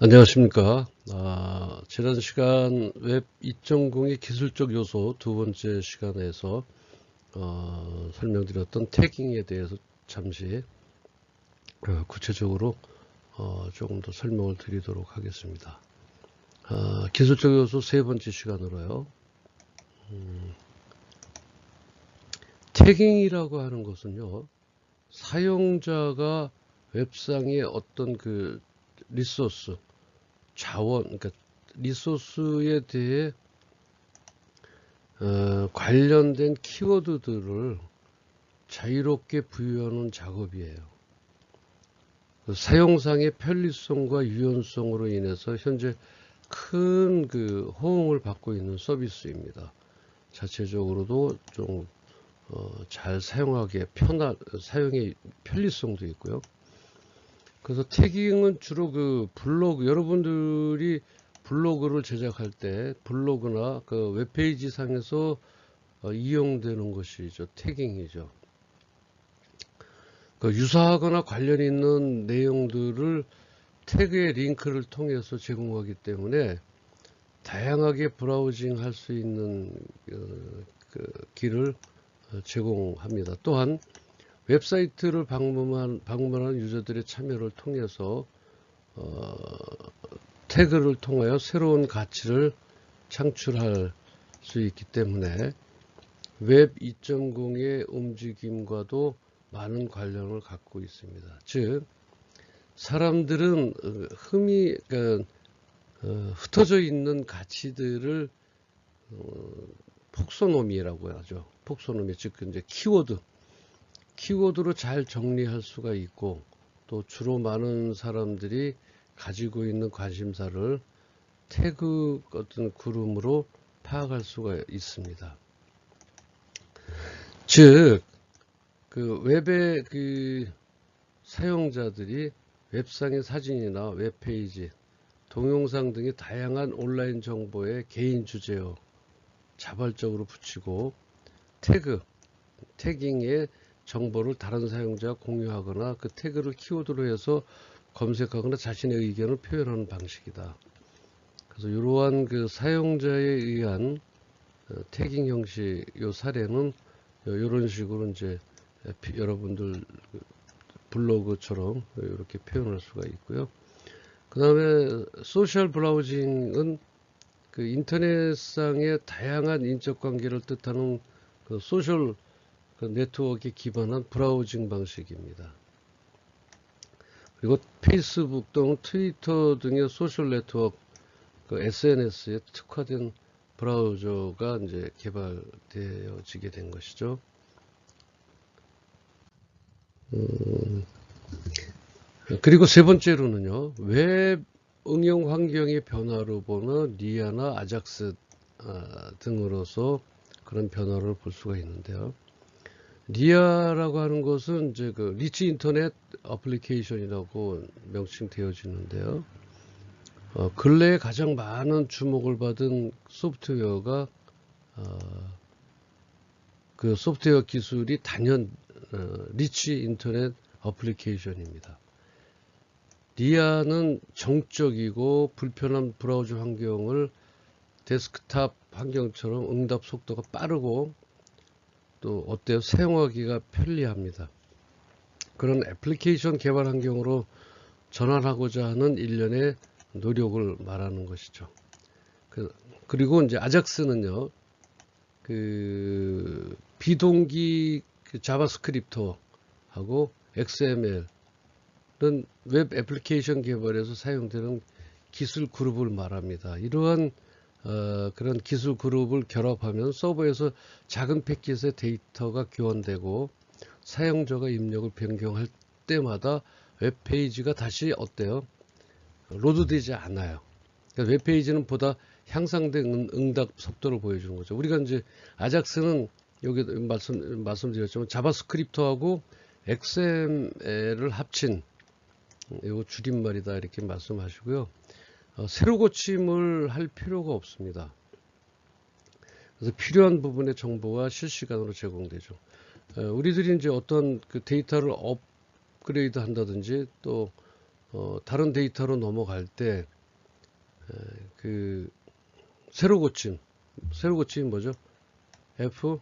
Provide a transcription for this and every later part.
안녕하십니까. 지난 시간 웹 2.0의 기술적 요소 두 번째 시간에서 설명드렸던 태깅에 대해서 잠시 구체적으로 조금 더 설명을 드리도록 하겠습니다. 기술적 요소 세 번째 시간으로요. 태깅이라고 하는 것은요, 사용자가 웹상의 어떤 그 리소스, 자원, 그러니까 리소스에 대해 관련된 키워드들을 자유롭게 부여하는 작업이에요. 사용상의 편리성과 유연성으로 인해서 현재 큰 그 호응을 받고 있는 서비스입니다. 자체적으로도 좀 잘 사용하기에 사용의 편리성도 있고요. 그래서 태깅은 주로 그 블로그, 여러분들이 블로그를 제작할 때 블로그나 그 웹페이지 상에서 이용되는 것이죠. 태깅이죠. 그 유사하거나 관련 있는 내용들을 태그의 링크를 통해서 제공하기 때문에 다양하게 브라우징 할 수 있는 그 길을 제공합니다. 또한 웹사이트를 방문한 유저들의 참여를 통해서 태그를 통하여 새로운 가치를 창출할 수 있기 때문에 웹 2.0의 움직임과도 많은 관련을 갖고 있습니다. 즉, 사람들은 흩어져 있는 가치들을 폭소노미라고 하죠. 폭소노미, 즉 이제 키워드로 잘 정리할 수가 있고, 또 주로 많은 사람들이 가지고 있는 관심사를 태그 어떤 그룹으로 파악할 수가 있습니다. 즉, 그 웹의 그 사용자들이 웹상의 사진이나 웹페이지, 동영상 등의 다양한 온라인 정보에 개인 주제어 자발적으로 붙이고 태깅의 정보를 다른 사용자와 공유하거나 그 태그를 키워드로 해서 검색하거나 자신의 의견을 표현하는 방식이다. 그래서 이러한 그 사용자에 의한 태깅 형식 요 사례는 이런 식으로 이제 여러분들 블로그처럼 이렇게 표현할 수가 있고요. 그 다음에 소셜 브라우징은 그 인터넷상의 다양한 인적 관계를 뜻하는 그 소셜 그 네트워크에 기반한 브라우징 방식입니다. 그리고 페이스북 또는 트위터 등의 소셜 네트워크 그 SNS에 특화된 브라우저가 이제 개발되어지게 된 것이죠. 그리고 세 번째로는요, 웹 응용 환경의 변화로 보면 리아나 아작스 등으로서 그런 변화를 볼 수가 있는데요. 리아라고 하는 것은 이제 그 리치 인터넷 어플리케이션이라고 명칭되어지는데요. 근래에 가장 많은 주목을 받은 소프트웨어가 그 소프트웨어 기술이 단연 리치 인터넷 어플리케이션입니다. 리아는 정적이고 불편한 브라우저 환경을 데스크탑 환경처럼 응답 속도가 빠르고 또 어때요? 사용하기가 편리합니다. 그런 애플리케이션 개발 환경으로 전환하고자 하는 일련의 노력을 말하는 것이죠. 그리고 이제 아작스는요, 그 비동기 자바스크립트하고 XML은 웹 애플리케이션 개발에서 사용되는 기술 그룹을 말합니다. 이러한 그런 기술 그룹을 결합하면 서버에서 작은 패킷의 데이터가 교환되고 사용자가 입력을 변경할 때마다 웹페이지가 다시 어때요? 로드되지 않아요. 그러니까 웹페이지는 보다 향상된 응답 속도를 보여주는 거죠. 우리가 이제 아작스는 여기 말씀드렸지만 자바스크립트하고 XML을 합친 이거 줄임말이다 이렇게 말씀하시고요. 새로 고침을 할 필요가 없습니다. 그래서 필요한 부분의 정보가 실시간으로 제공되죠. 우리들이 이제 어떤 그 데이터를 업그레이드 한다든지 또 다른 데이터로 넘어갈 때 그 새로 고침이 뭐죠? F5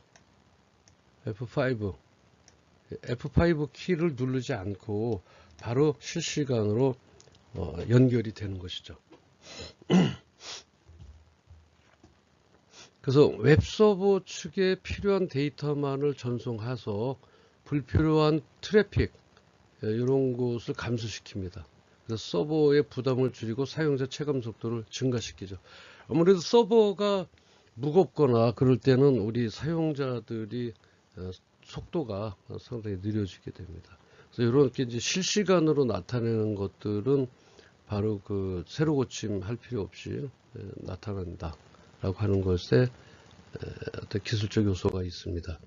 키를 누르지 않고 바로 실시간으로 연결이 되는 것이죠. 그래서 웹서버 측에 필요한 데이터만을 전송해서 불필요한 트래픽 이런 것을 감소시킵니다. 그래서 서버의 부담을 줄이고 사용자 체감 속도를 증가시키죠. 아무래도 서버가 무겁거나 그럴 때는 우리 사용자들이 속도가 상당히 느려지게 됩니다. 그래서 이렇게 이제 실시간으로 나타내는 것들은 바로 그 새로 고침할 필요 없이 나타난다라고 하는 것에 어떤 기술적 요소가 있습니다.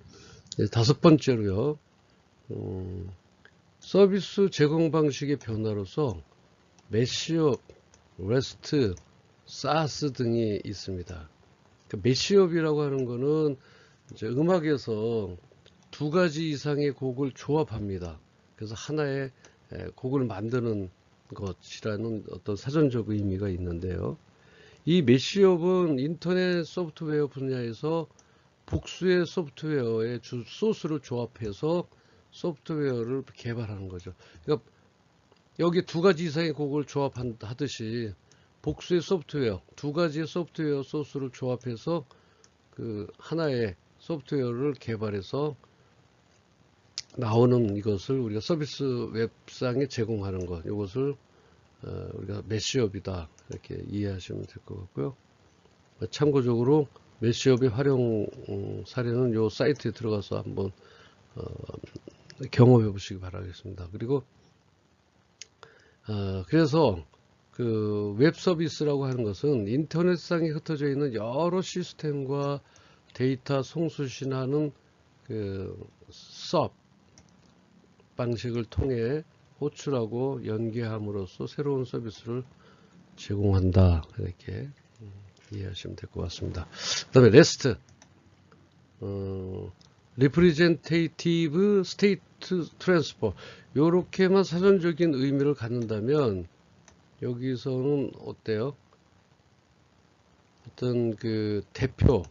다섯 번째로요, 서비스 제공 방식의 변화로서 메시업, REST, SaaS 등이 있습니다. 메시업이라고 하는 거는 이제 음악에서 두 가지 이상의 곡을 조합합니다. 그래서 하나의 곡을 만드는 것이라는 어떤 사전적 의미가 있는데요. 이 메시업은 인터넷 소프트웨어 분야에서 복수의 소프트웨어의 주 소스를 조합해서 소프트웨어를 개발하는 거죠. 그러니까 여기 두 가지 이상의 곡을 조합하듯이 복수의 소프트웨어, 두 가지의 소프트웨어 소스를 조합해서 그 하나의 소프트웨어를 개발해서 나오는 이것을 우리가 서비스 웹상에 제공하는 것, 이것을 우리가 메시업이다 이렇게 이해하시면 될 것 같고요. 참고적으로 메시업의 활용 사례는 이 사이트에 들어가서 한번 경험해 보시기 바라겠습니다. 그리고 그래서 그 웹 서비스라고 하는 것은 인터넷상에 흩어져 있는 여러 시스템과 데이터 송수신하는 그 SOAP 방식을 통해 호출하고 연계함으로써 새로운 서비스를 제공한다 이렇게 이해하시면 될 것 같습니다. 그 다음에 REST Representative State Transfer 요렇게만 사전적인 의미를 갖는다면 여기서는 어때요? 어떤 그 대표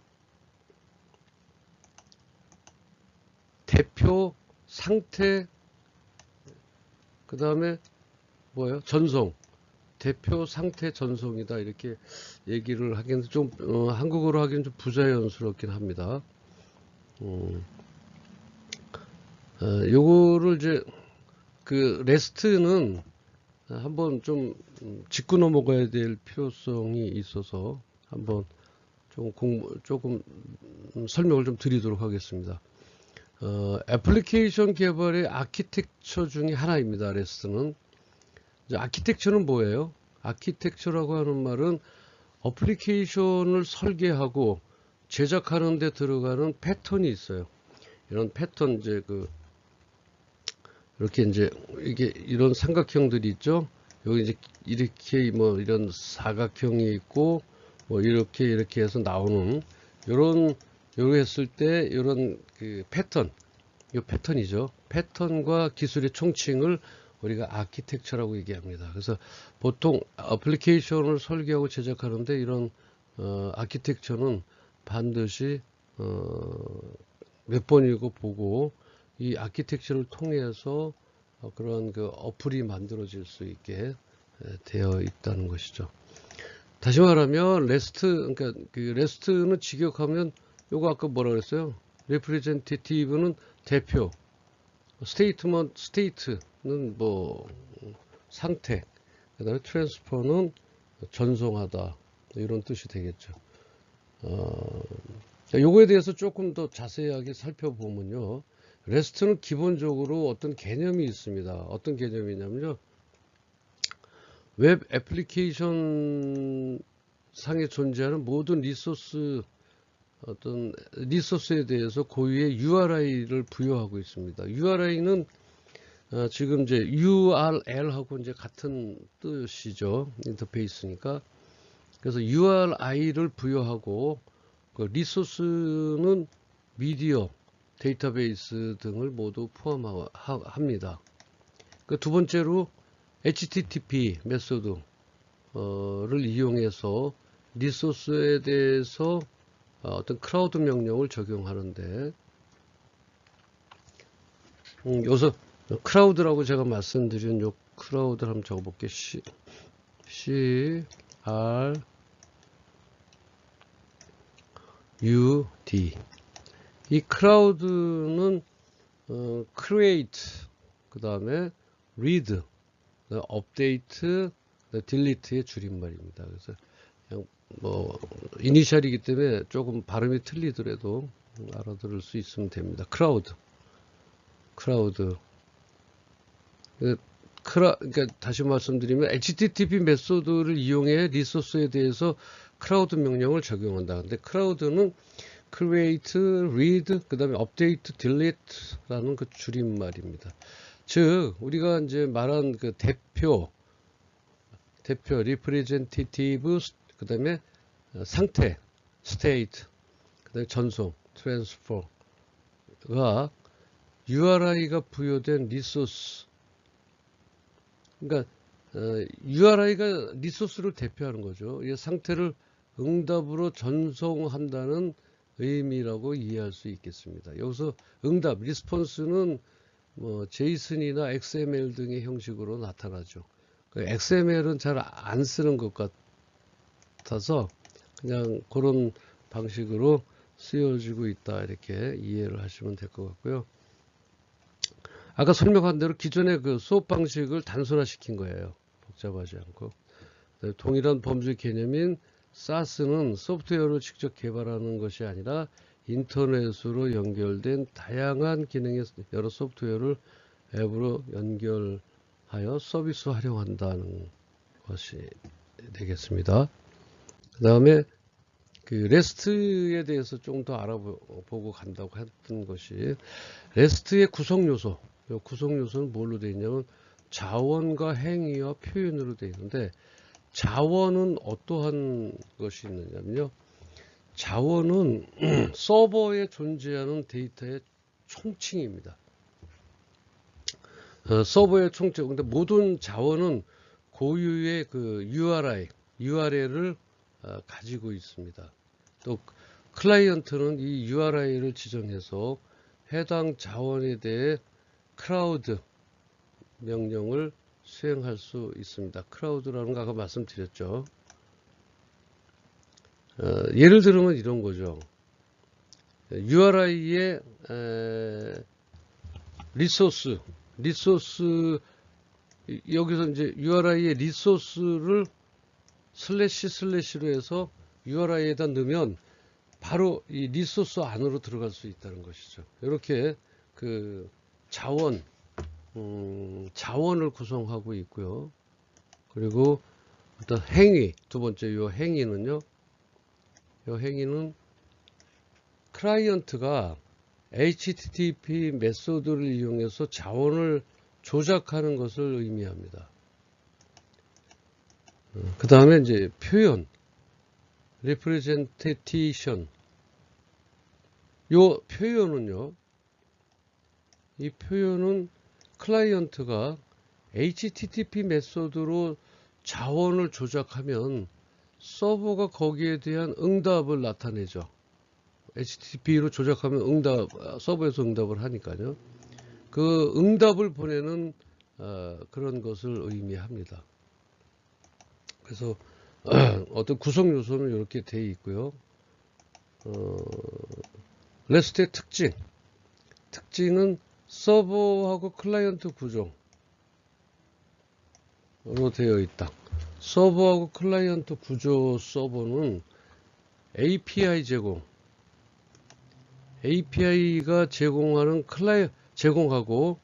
상태 그 다음에 뭐예요? 전송 대표 상태 전송이다 이렇게 얘기를 하기는 좀 한국어로 하기는 좀 부자연스럽긴 합니다. 요거를 이제 그 레스트는 한번 좀 짚고 넘어가야 될 필요성이 있어서 한번 조금 설명을 좀 드리도록 하겠습니다. 애플리케이션 개발의 아키텍처 중에 하나입니다. 레스트는. 아키텍처는 뭐예요? 아키텍처라고 하는 말은 어플리케이션을 설계하고 제작하는 데 들어가는 패턴이 있어요. 이런 패턴 이렇게 이제 이게 이런 삼각형들이 있죠. 여기 이제 이렇게 뭐 이런 사각형이 있고 뭐 이렇게 해서 나오는 요런 했을 때 이런 그 요 패턴이죠. 패턴과 기술의 총칭을 우리가 아키텍처라고 얘기합니다. 그래서 보통 어플리케이션을 설계하고 제작하는데 이런 아키텍처는 반드시 몇 번이고 보고 이 아키텍처를 통해서 그런 그 어플이 만들어질 수 있게 되어 있다는 것이죠. 다시 말하면 레스트 그러니까 그 레스트는 직역하면 요거 아까 뭐라 그랬어요? 레프레젠테티브는 대표, 스테이트는 뭐 상태, 그다음에 트랜스퍼는 전송하다 이런 뜻이 되겠죠. 요거에 대해서 조금 더 자세하게 살펴보면요. 레스트는 기본적으로 어떤 개념이 있습니다. 어떤 개념이냐면요. 웹 애플리케이션 상에 존재하는 모든 리소스에 대해서 고유의 URI를 부여하고 있습니다. URI는 지금 이제 URL하고 이제 같은 뜻이죠. 인터페이스니까. 그래서 URI를 부여하고 그 리소스는 미디어, 데이터베이스 등을 모두 포함합니다. 그 두 번째로 HTTP 메소드를 이용해서 리소스에 대해서 어떤 크라우드 명령을 적용하는데, 여기서 크라우드라고 제가 말씀드린 요 크라우드를 한번 적어볼게요. C R U D. 이 크라우드는 create, 그 다음에 read, update, delete의 줄임말입니다. 그래서 그냥 뭐 이니셜이기 때문에 조금 발음이 틀리더라도 알아들을 수 있으면 됩니다. 크라우드. 그러니까 다시 말씀드리면 HTTP 메소드를 이용해 리소스에 대해서 크라우드 명령을 적용한다. 근데 크라우드는 create, read, 그 다음에 update, delete라는 그 줄임말입니다. 즉 우리가 이제 말한 그 대표 representative, 그 다음에 상태 state, 그 다음에 전송 transfer가 URI가 부여된 리소스, 그러니까 URI가 리소스를 대표하는 거죠. 이 상태를 응답으로 전송한다는 의미라고 이해할 수 있겠습니다. 여기서 응답, 리스폰스는 뭐 제이슨이나 XML 등의 형식으로 나타나죠. XML은 잘 안 쓰는 것 같아서 그냥 그런 방식으로 쓰여지고 있다, 이렇게 이해를 하시면 될 것 같고요. 아까 설명한 대로 기존의 그 수업 방식을 단순화시킨 거예요. 복잡하지 않고. 동일한 범주 개념인 SaaS는 소프트웨어를 직접 개발하는 것이 아니라 인터넷으로 연결된 다양한 기능의 여러 소프트웨어를 앱으로 연결하여 서비스 활용한다는 것이 되겠습니다. 그 다음에 그 레스트에 대해서 좀 더 알아보고 간다고 했던 것이, 레스트의 구성 요소. 이 구성 요소는 뭘로 되어 있냐면 자원과 행위와 표현으로 되어 있는데, 자원은 어떠한 것이 있느냐면요, 자원은 서버에 존재하는 데이터의 총칭입니다. 서버의 총칭. 근데 모든 자원은 고유의 그 URL을 가지고 있습니다. 또 클라이언트는 이 URI를 지정해서 해당 자원에 대해 크라우드 명령을 수행할 수 있습니다. 크라우드라는 거 아까 말씀드렸죠. 예를 들면 이런 거죠. URI의 리소스, 여기서 이제 URI의 리소스를 슬래시로 해서 URI에다 넣으면 바로 이 리소스 안으로 들어갈 수 있다는 것이죠. 이렇게 그 자원을 구성하고 있고요. 그리고 어떤 행위, 두 번째 요 행위는요, 요 행위는 클라이언트가 HTTP 메소드를 이용해서 자원을 조작하는 것을 의미합니다. 그 다음에 이제 표현, representation. 요 표현은요, 이 표현은 클라이언트가 HTTP 메소드로 자원을 조작하면 서버가 거기에 대한 응답을 나타내죠. HTTP로 조작하면 서버에서 응답을 하니까요. 그 응답을 보내는 그런 것을 의미합니다. 그래서 어떤 구성 요소는 이렇게 되어 있고요. 레스트의 특징은 서버하고 클라이언트 구조로 되어 있다. 서버하고 클라이언트 구조. 서버는 API API가 제공하고,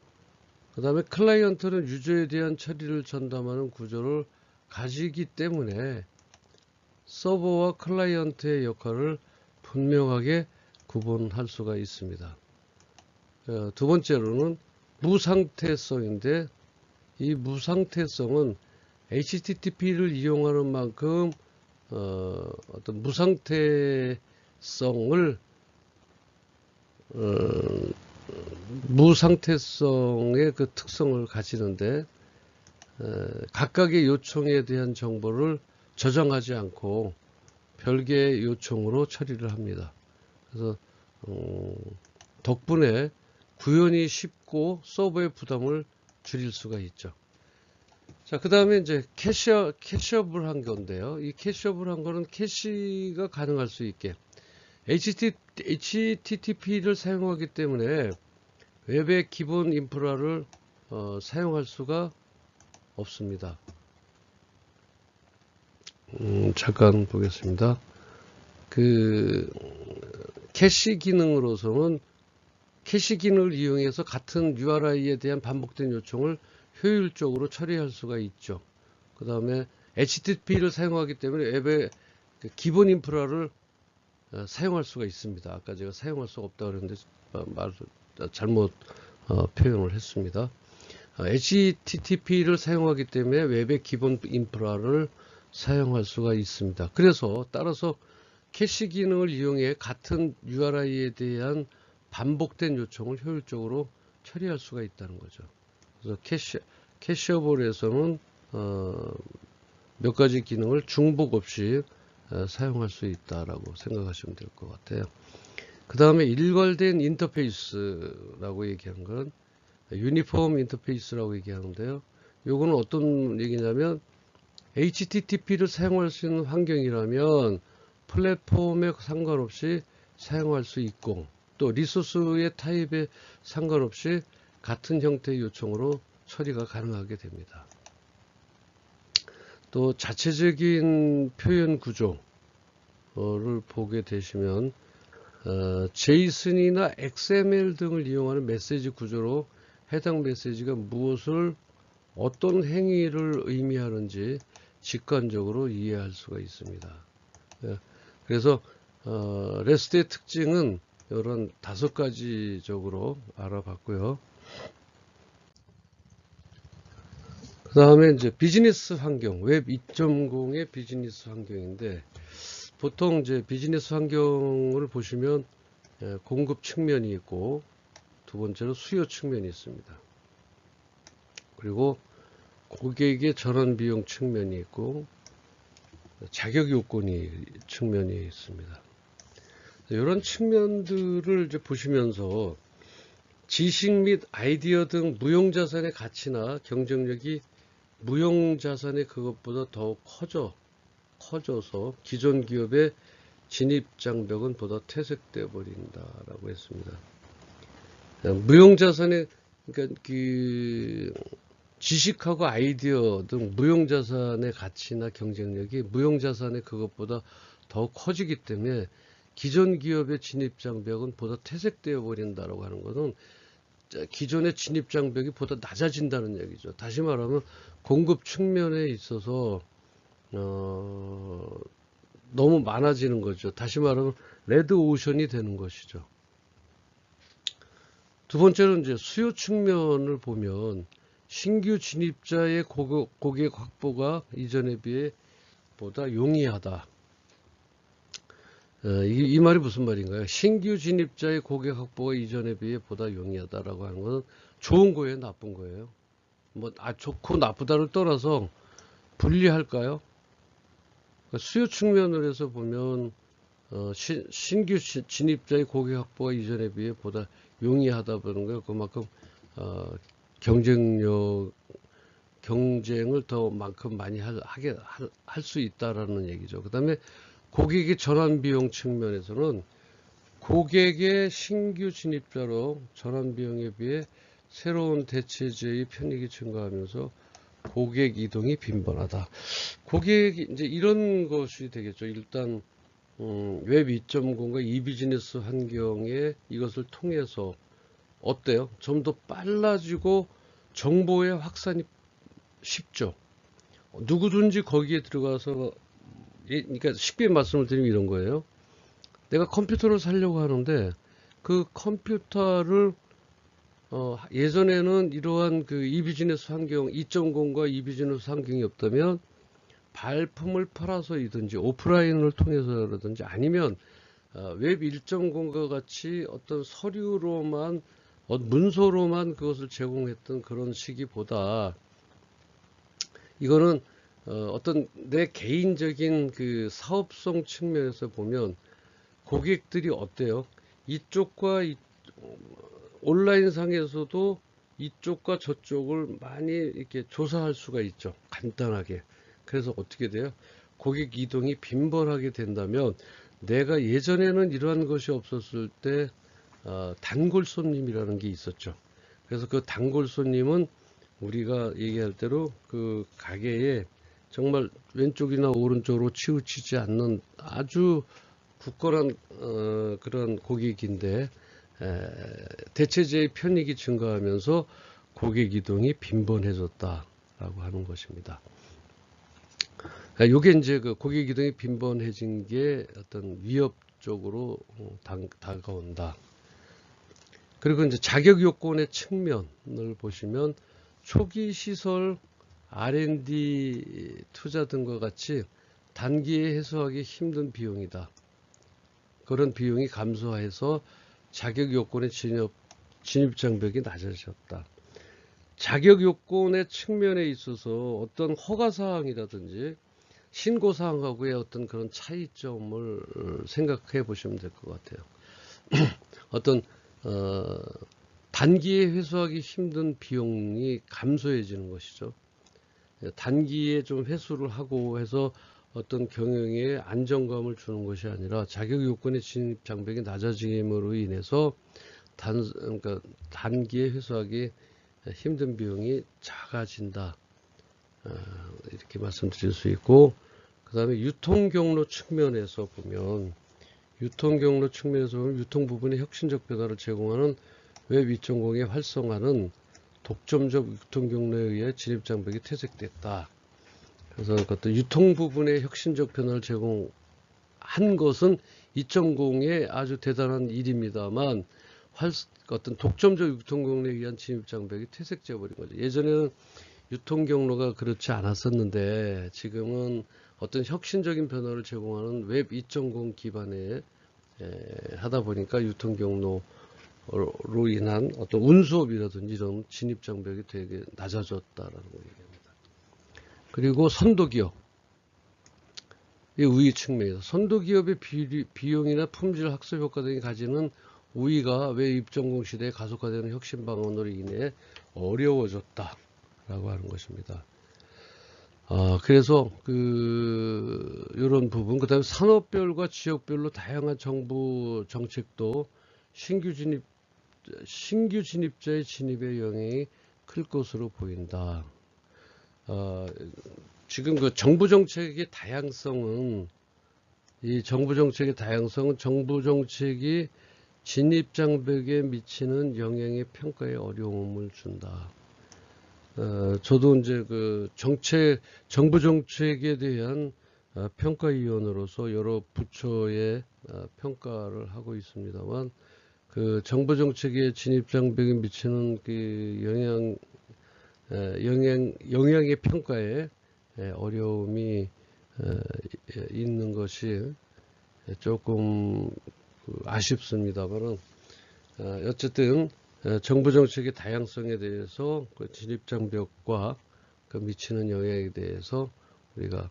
그 다음에 클라이언트는 유저에 대한 처리를 전담하는 구조를 가지기 때문에 서버와 클라이언트의 역할을 분명하게 구분할 수가 있습니다. 두 번째로는 무상태성인데, 이 무상태성은 HTTP를 이용하는 만큼 어떤 무상태성의 그 특성을 가지는데, 각각의 요청에 대한 정보를 저장하지 않고 별개의 요청으로 처리를 합니다. 그래서 덕분에 구현이 쉽고 서버의 부담을 줄일 수가 있죠. 자, 그 다음에 이제 캐시업을 한 건데요. 이 캐시업을 한 거는 캐시가 가능할 수 있게 HTTP를 사용하기 때문에 웹의 기본 인프라를 사용할 수가 없습니다. 잠깐 보겠습니다. 그 캐시 기능으로서는 캐시 기능을 이용해서 같은 URI에 대한 반복된 요청을 효율적으로 처리할 수가 있죠. 그 다음에 HTTP를 사용하기 때문에 웹의 기본 인프라를 사용할 수가 있습니다. 아까 제가 사용할 수가 없다고 그랬는데 잘못 표현을 했습니다. HTTP를 사용하기 때문에 웹의 기본 인프라를 사용할 수가 있습니다. 그래서 따라서 캐시 기능을 이용해 같은 URI에 대한 반복된 요청을 효율적으로 처리할 수가 있다는 거죠. 그래서 캐시어블에서는 몇 가지 기능을 중복 없이 사용할 수 있다라고 생각하시면 될 것 같아요. 그 다음에 일괄된 인터페이스라고 얘기한 건 유니폼 인터페이스라고 얘기하는데요. 요거는 어떤 얘기냐면 HTTP를 사용할 수 있는 환경이라면 플랫폼에 상관없이 사용할 수 있고 또 리소스의 타입에 상관없이 같은 형태의 요청으로 처리가 가능하게 됩니다. 또 자체적인 표현 구조를 보게 되시면 JSON이나 XML 등을 이용하는 메시지 구조로 해당 메시지가 무엇을 어떤 행위를 의미하는지 직관적으로 이해할 수가 있습니다. 그래서 REST의 특징은 이런 5가지적으로 알아봤고요. 그 다음에 이제 비즈니스 환경, 웹 2.0의 비즈니스 환경인데 보통 이제 비즈니스 환경을 보시면 공급 측면이 있고 두 번째로 수요 측면이 있습니다. 그리고 고객의 전환 비용 측면이 있고 자격 요건이 측면이 있습니다. 이런 측면들을 이제 보시면서 지식 및 아이디어 등 무형자산의 가치나 경쟁력이 무형자산의 그것보다 더욱 커져서 기존 기업의 진입장벽은 보다 퇴색되어 버린다라고 했습니다. 무형자산의 그러니까 그 지식하고 아이디어 등 무형자산의 가치나 경쟁력이 무형자산의 그것보다 더욱 커지기 때문에 기존 기업의 진입장벽은 보다 퇴색되어 버린다라고 하는 것은 기존의 진입장벽이 보다 낮아진다는 얘기죠. 다시 말하면 공급 측면에 있어서 너무 많아지는 거죠. 다시 말하면 레드 오션이 되는 것이죠. 두 번째는 이제 수요 측면을 보면 신규 진입자의 고객 확보가 이전에 비해 보다 용이하다. 이 말이 무슨 말인가요? 신규 진입자의 고객 확보가 이전에 비해 보다 용이하다라고 하는 것은 좋은 거예요, 나쁜 거예요? 뭐 좋고 나쁘다를 떠나서 불리할까요? 수요 측면으로 해서 보면 신규 진입자의 고객 확보가 이전에 비해 보다 용이하다 보는 거예요. 그만큼 경쟁을 더만큼 많이 할 수 있다라는 얘기죠. 그 다음에 고객의 전환 비용 측면에서는 고객의 신규 진입자로 전환 비용에 비해 새로운 대체제의 편익이 증가하면서 고객 이동이 빈번하다. 고객이 이제 이런 것이 되겠죠. 일단 웹 2.0과 이비즈니스 환경에 이것을 통해서 어때요? 좀 더 빨라지고 정보의 확산이 쉽죠. 누구든지 거기에 들어가서 그러니까 쉽게 말씀을 드리면 이런 거예요. 내가 컴퓨터를 사려고 하는데 그 컴퓨터를 예전에는 이러한 그 이비즈니스 환경 2.0과 이비즈니스 환경이 없다면 발품을 팔아서이든지 오프라인을 통해서라든지 아니면 웹 1.0과 같이 어떤 서류로만 문서로만 그것을 제공했던 그런 시기보다 이거는 어떤 내 개인적인 그 사업성 측면에서 보면 고객들이 어때요? 이쪽과 온라인 상에서도 이쪽과 저쪽을 많이 이렇게 조사할 수가 있죠. 간단하게. 그래서 어떻게 돼요? 고객 이동이 빈번하게 된다면 내가 예전에는 이러한 것이 없었을 때 단골 손님이라는 게 있었죠. 그래서 그 단골 손님은 우리가 얘기할 대로 그 가게에 정말 왼쪽이나 오른쪽으로 치우치지 않는 아주 굳건한 그런 고객인데 대체제의 편익이 증가하면서 고객 이동이 빈번해졌다라고 하는 것입니다. 요게 이제 그 고객 이동이 빈번해진 게 어떤 위협적으로 다가온다. 그리고 이제 자격 요건의 측면을 보시면 초기 시설, R&D 투자 등과 같이 단기에 해소하기 힘든 비용이다. 그런 비용이 감소해서 자격 요건의 진입 장벽이 낮아졌다. 자격 요건의 측면에 있어서 어떤 허가 사항이라든지 신고 사항하고의 어떤 그런 차이점을 생각해 보시면 될 것 같아요. 어떤 단기에 회수하기 힘든 비용이 감소해지는 것이죠. 단기에 좀 회수를 하고 해서 어떤 경영에 안정감을 주는 것이 아니라 자격 요건의 진입 장벽이 낮아짐으로 인해서 그러니까 단기에 회수하기 힘든 비용이 작아진다. 이렇게 말씀드릴 수 있고, 그 다음에 유통 경로 측면에서 보면 유통 부분의 혁신적 변화를 제공하는 웹 2.0의 활성화는 독점적 유통 경로에 의해 진입 장벽이 퇴색됐다. 그래서 어떤 유통 부분의 혁신적 변화를 제공한 것은 2.0의 아주 대단한 일입니다만 어떤 독점적 유통 경로에 의한 진입 장벽이 퇴색돼 버린 거죠. 예전에는 유통 경로가 그렇지 않았었는데 지금은 어떤 혁신적인 변화를 제공하는 웹 2.0 기반에 하다 보니까 유통 경로로 인한 어떤 운수업이라든지 이런 진입 장벽이 되게 낮아졌다라는 거 얘기합니다. 그리고 선도기업 이 우위 측면에서 선도기업의 비용이나 품질 학습 효과 등이 가지는 우위가 웹 2.0 시대에 가속화되는 혁신 방안으로 인해 어려워졌다라고 하는 것입니다. 그래서 이런 부분, 그다음에 산업별과 지역별로 다양한 정부 정책도 신규 진입자의 진입에 영향이 클 것으로 보인다. 지금 그 정부 정책의 다양성은 정부 정책이 진입 장벽에 미치는 영향의 평가에 어려움을 준다. 저도 이제 그 정부 정책에 대한 평가위원으로서 여러 부처의 평가를 하고 있습니다만, 그 정부 정책의 진입 장벽에 미치는 그 영향의 평가에 어려움이 있는 것이 조금 아쉽습니다만은, 어쨌든 정부 정책의 다양성에 대해서 그 진입 장벽과 그 미치는 영향에 대해서 우리가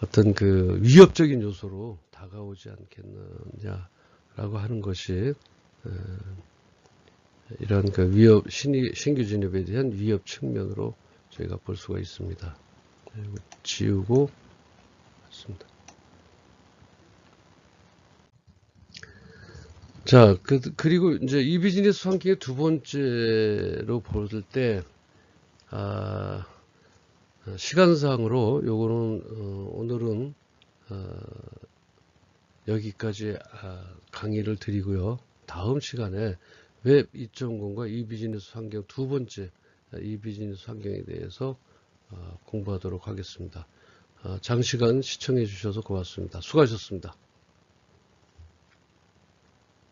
어떤 그 위협적인 요소로 다가오지 않겠느냐라고 하는 것이 이런 그 신규 진입에 대한 위협 측면으로 저희가 볼 수가 있습니다. 지우고 있습니다. 자, 그리고 이제 이 비즈니스 환경의 두 번째로 볼 때, 시간상으로 요거는 오늘은 여기까지 강의를 드리고요. 다음 시간에 웹 2.0과 이 비즈니스 환경 두 번째 이 비즈니스 환경에 대해서 공부하도록 하겠습니다. 장시간 시청해 주셔서 고맙습니다. 수고하셨습니다.